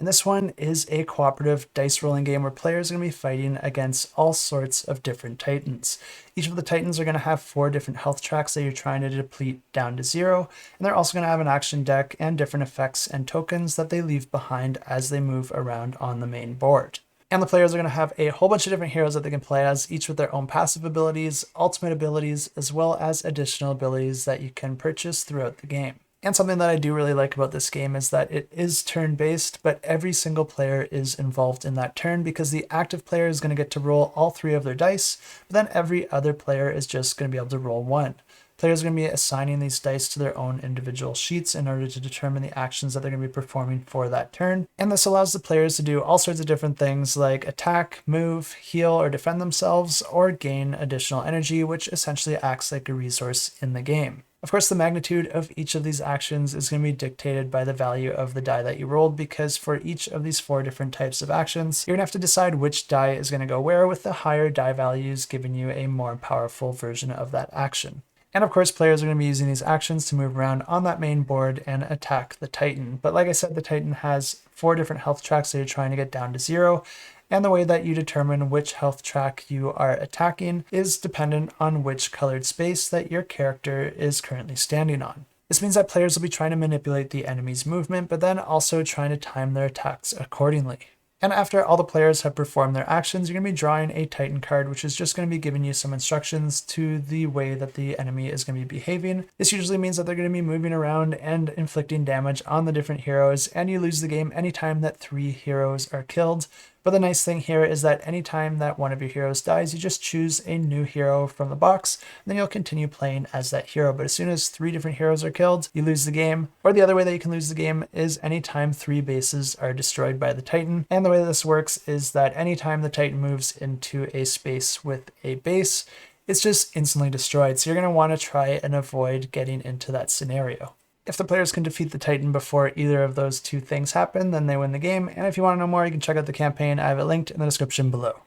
And this one is a cooperative dice rolling game where players are going to be fighting against all sorts of different titans. Each of the titans are going to have 4 different health tracks that you're trying to deplete down to 0, and they're also going to have an action deck and different effects and tokens that they leave behind as they move around on the main board. And the players are going to have a whole bunch of different heroes that they can play as, each with their own passive abilities, ultimate abilities, as well as additional abilities that you can purchase throughout the game. And something that I do really like about this game is that it is turn-based, but every single player is involved in that turn because the active player is going to get to roll all 3 of their dice, but then every other player is just going to be able to roll 1. Players are going to be assigning these dice to their own individual sheets in order to determine the actions that they're going to be performing for that turn. And this allows the players to do all sorts of different things like attack, move, heal, or defend themselves, or gain additional energy, which essentially acts like a resource in the game. Of course, the magnitude of each of these actions is going to be dictated by the value of the die that you rolled, because for each of these 4 different types of actions, you're going to have to decide which die is going to go where, with the higher die values giving you a more powerful version of that action. And of course, players are going to be using these actions to move around on that main board and attack the Titan. But like I said, the Titan has 4 different health tracks that you're trying to get down to 0. And the way that you determine which health track you are attacking is dependent on which colored space that your character is currently standing on. This means that players will be trying to manipulate the enemy's movement, but then also trying to time their attacks accordingly. And after all the players have performed their actions, you're going to be drawing a Titan card, which is just going to be giving you some instructions to the way that the enemy is going to be behaving. This usually means that they're going to be moving around and inflicting damage on the different heroes, and you lose the game anytime that 3 heroes are killed. But the nice thing here is that anytime that one of your heroes dies, you just choose a new hero from the box, and then you'll continue playing as that hero. But as soon as 3 different heroes are killed, you lose the game. Or the other way that you can lose the game is anytime 3 bases are destroyed by the Titan. And the way that this works is that anytime the Titan moves into a space with a base, it's just instantly destroyed. So you're going to want to try and avoid getting into that scenario. If the players can defeat the Titan before either of those 2 things happen, then they win the game. And if you want to know more, you can check out the campaign. I have it linked in the description below.